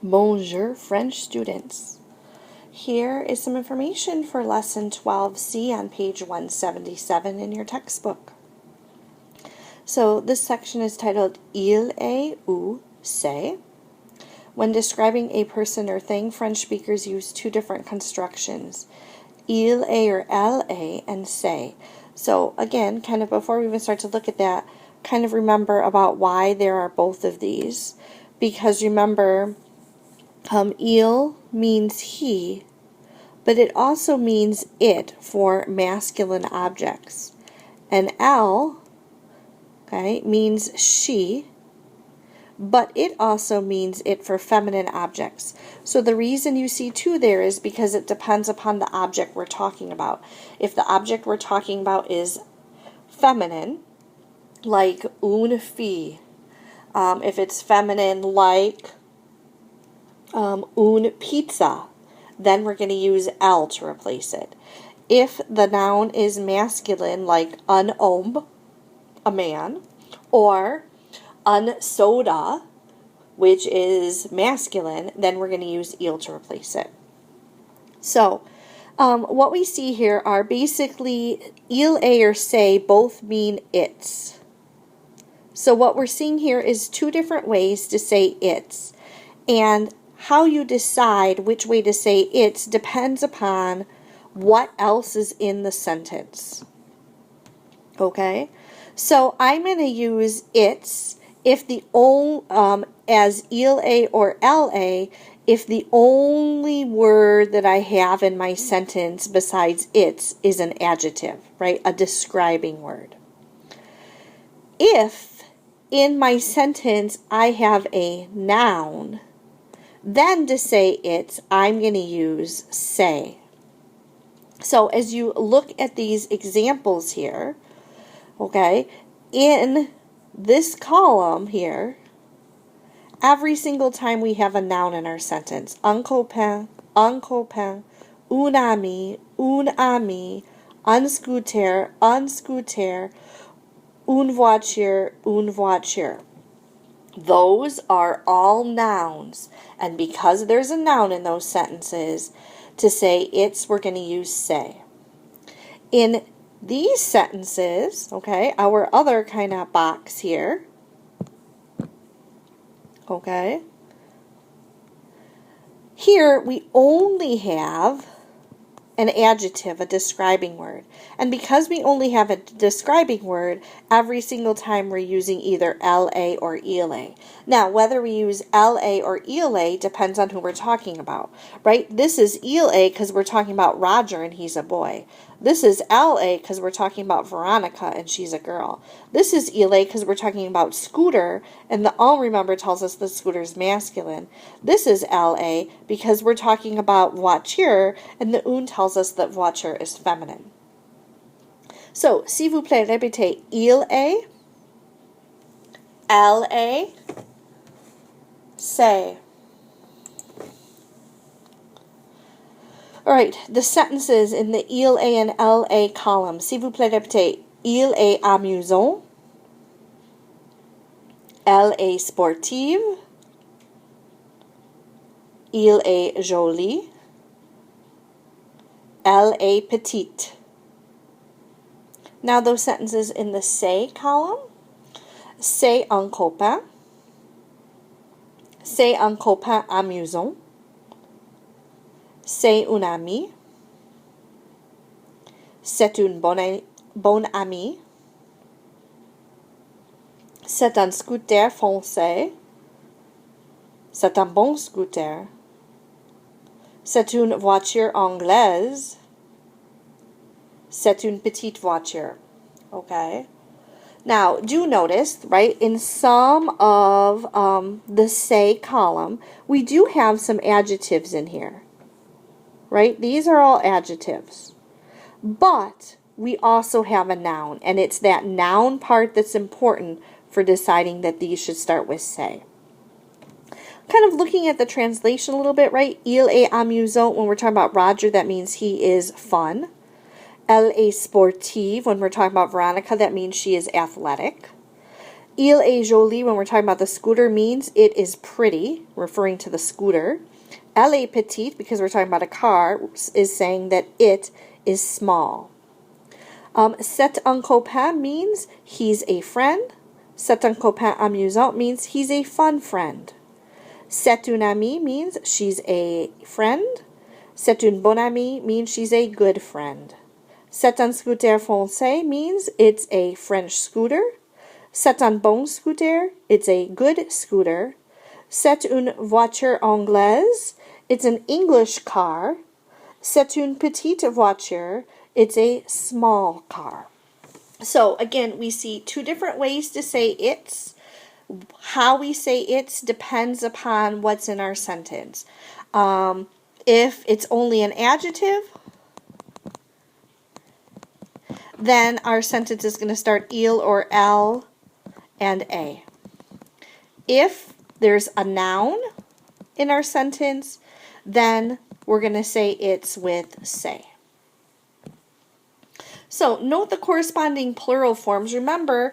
Bonjour, French students. Here is some information for Lesson 12C on page 177 in your textbook. So this section is titled Il est ou c'est. When describing a person or thing, French speakers use two different constructions, il est or elle est and c'est. So again, kind of before we even start to look at that, kind of remember about why there are both of these. Because remember, il means he, but it also means it for masculine objects. And elle, okay, means she, but it also means it for feminine objects. So the reason you see two there is because it depends upon the object we're talking about. If the object we're talking about is feminine, like une fille, if it's feminine, like une pizza, then we're going to use elle to replace it. If the noun is masculine, like un homme, a man, or un soda, which is masculine, then we're going to use il to replace it. So, what we see here are basically il est or c'est both mean it's. So what we're seeing here is two different ways to say it's. And how you decide which way to say it's depends upon what else is in the sentence. Okay? So I'm going to use it's if the as il est or elle est if the only word that I have in my sentence besides it's is an adjective, right? A describing word. If in my sentence I have a noun, then to say it's, I'm going to use say. So as you look at these examples here, okay, in this column here, every single time we have a noun in our sentence, un copain, un ami, un scooter, une voiture. Those are all nouns. And because there's a noun in those sentences, to say it's, we're going to use say. In these sentences, okay, our other kind of box here, okay, here we only have an adjective, a describing word. And because we only have a describing word, every single time we're using either elle or il est. Now, whether we use elle or il est depends on who we're talking about, right? This is il est because we're talking about Roger and he's a boy. This is elle est because we're talking about Veronica and she's a girl. This is il est because we're talking about Scooter, and the en, remember, tells us that Scooter is masculine. This is elle est because we're talking about voiture, and the une tells us that voiture is feminine. So, s'il vous plaît, répétez il est, elle est, c'est. All right, the sentences in the il est and elle est column. S'il vous plaît, répétez il est amusant, elle est sportive, il est joli, elle est petite. Now those sentences in the c'est column. C'est un copain amusant. C'est une amie. C'est une bonne amie. C'est un scooter foncé. C'est un bon scooter. C'est une voiture anglaise. C'est une petite voiture. Okay? Now, do notice, right, in some of the say column, we do have some adjectives in here. Right? These are all adjectives. But we also have a noun, and it's that noun part that's important for deciding that these should start with say. Kind of looking at the translation a little bit, right? Il est amusant, when we're talking about Roger, that means he is fun. Elle est sportive, when we're talking about Veronica, that means she is athletic. Il est joli, when we're talking about the scooter, means it is pretty, referring to the scooter. Elle est petite, because we're talking about a car, is saying that it is small. C'est un copain means he's a friend. C'est un copain amusant means he's a fun friend. C'est une amie means she's a friend. C'est une bonne amie means she's a good friend. C'est un scooter français means it's a French scooter. C'est un bon scooter, it's a good scooter. C'est une voiture anglaise, it's an English car. C'est une petite voiture, it's a small car. So again, we see two different ways to say it's. How we say it's depends upon what's in our sentence. If it's only an adjective, then our sentence is going to start il or el and a. If there's a noun in our sentence, then we're going to say it's with say. So note the corresponding plural forms. Remember,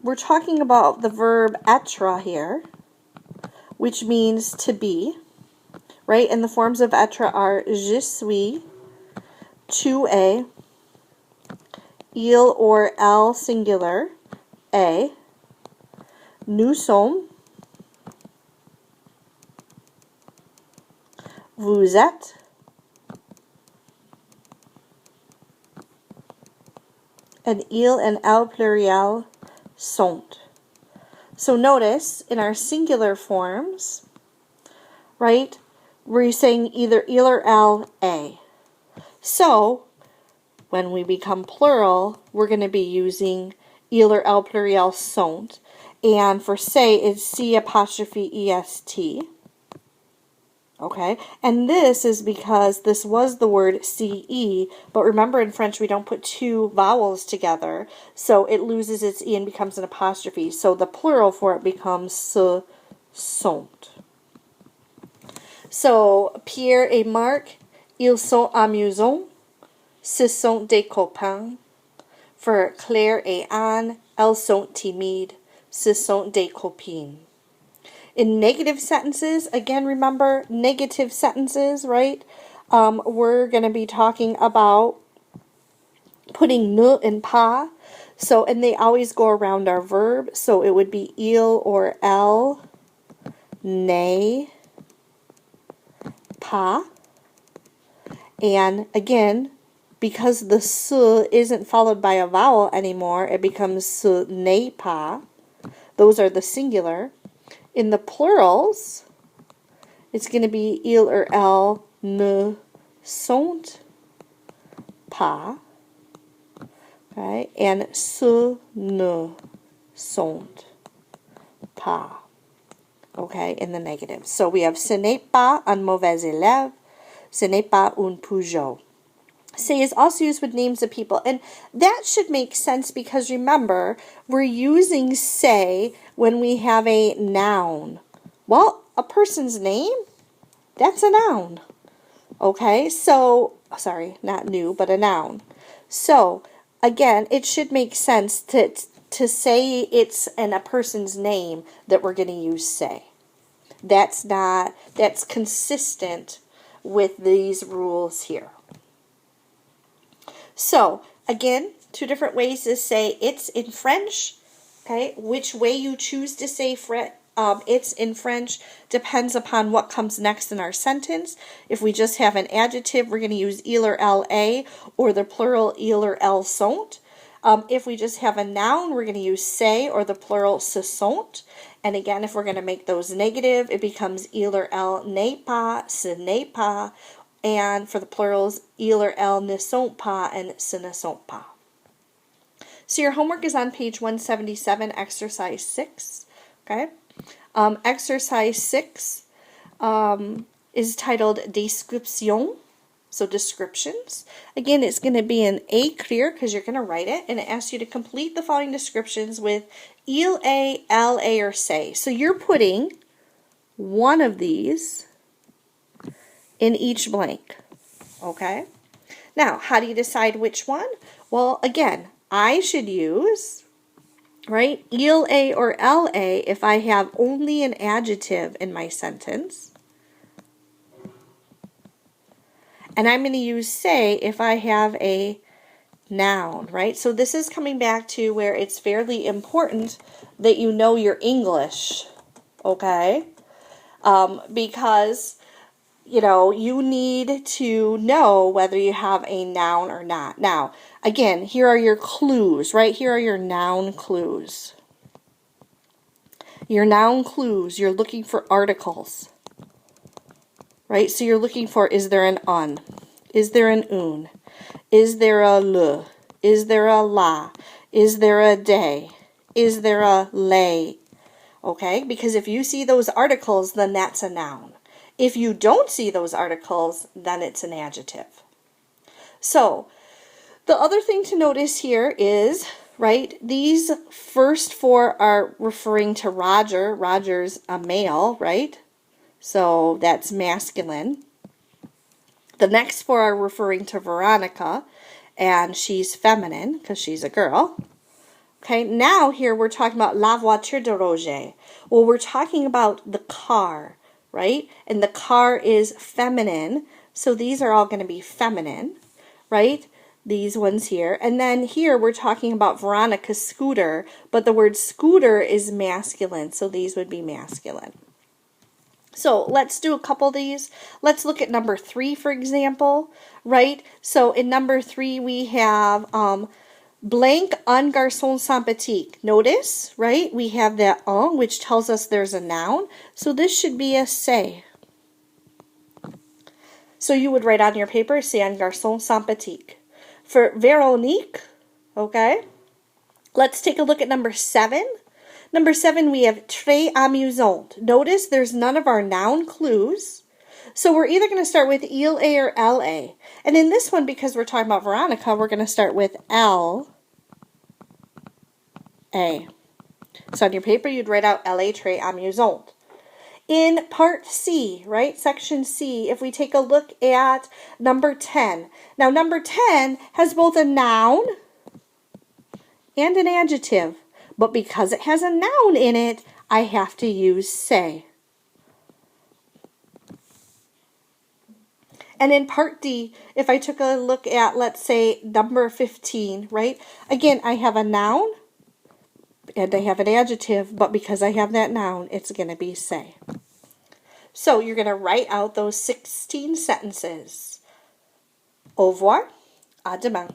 we're talking about the verb être here, which means to be, right? And the forms of être are je suis, tu es, il or elle singular, est, nous sommes, vous êtes, and il and elle pluriel sont. So notice in our singular forms, right, we're saying either il or elle, a. So when we become plural, we're going to be using il or elle pluriel sont. And for say, it's C apostrophe EST. Okay, and this is because this was the word CE, but remember in French we don't put two vowels together, so it loses its E and becomes an apostrophe. So the plural for it becomes se sont. So Pierre et Marc, ils sont amusants, ce sont des copains. For Claire et Anne, elles sont timides, ce sont des copines. In negative sentences, again, remember negative sentences, right? We're going to be talking about putting ne and pas. So, and they always go around our verb. So it would be il or elle, ne, pas. And again, because the s isn't followed by a vowel anymore, it becomes ce n'est pas. Those are the singular. In the plurals, it's going to be il or elle ne sont pas, okay, and ce ne sont pas, okay, in the negative. So we have ce n'est pas un mauvais élève, ce n'est pas un Peugeot. Say is also used with names of people, and that should make sense because remember, we're using say when we have a noun. Well, a person's name, that's a noun. Okay, so, sorry, not new, but a noun. So, again, it should make sense to say it's in a person's name that we're going to use say. That's consistent with these rules here. So, again, two different ways to say it's in French. Okay, which way you choose to say it's in French depends upon what comes next in our sentence. If we just have an adjective, we're going to use il or elle a, or the plural il or elle sont. If we just have a noun, we're going to use say or the plural ce sont. And again, if we're going to make those negative, it becomes il or elle n'est pas, ce n'est pas. And for the plurals, il or elle ne sont pas and ce ne sont pas. So your homework is on page 177, exercise 6. Okay. Exercise 6 is titled Description, so descriptions. Again, it's going to be an écrire because you're going to write it, and it asks you to complete the following descriptions with il est, elle est, or say. So you're putting one of these in each blank. Okay? Now, how do you decide which one? Well, again, I should use right? Il, a, or la if I have only an adjective in my sentence. And I'm going to use say if I have a noun, right? So this is coming back to where it's fairly important that you know your English, okay? Because, you know, you need to know whether you have a noun or not. Now, again, here are your clues, right? Here are your noun clues. Your noun clues, you're looking for articles, right? So you're looking for, is there an un? Is there an un? Is there a le? Is there a la? Is there a de? Is there a lay? Okay, because if you see those articles, then that's a noun. If you don't see those articles, then it's an adjective. So, the other thing to notice here is, right, these first four are referring to Roger. Roger's a male, right? So that's masculine. The next four are referring to Veronica, and she's feminine because she's a girl. Okay, now here we're talking about la voiture de Roger. Well, we're talking about the car, right? And the car is feminine, so these are all going to be feminine, right? These ones here. And then here we're talking about Veronica's scooter, but the word scooter is masculine, so these would be masculine. So let's do a couple of these. Let's look at number 3, for example, right? So in number 3 we have blank un garçon sympathique. Notice, right? We have that un, which tells us there's a noun. So this should be a say. So you would write on your paper, c'est un garçon sympathique. For Véronique, okay, let's take a look at number 7. Number 7, we have très amusant. Notice there's none of our noun clues. So we're either going to start with il, a, or la. And in this one, because we're talking about Veronica, we're going to start with L, a. So on your paper, you'd write out la très amusant. In part C, right, section C, if we take a look at number 10. Now, number 10 has both a noun and an adjective. But because it has a noun in it, I have to use say. And in part D, if I took a look at, let's say, number 15, right? Again, I have a noun and I have an adjective, but because I have that noun, it's going to be say. So you're going to write out those 16 sentences. Au revoir, à demain.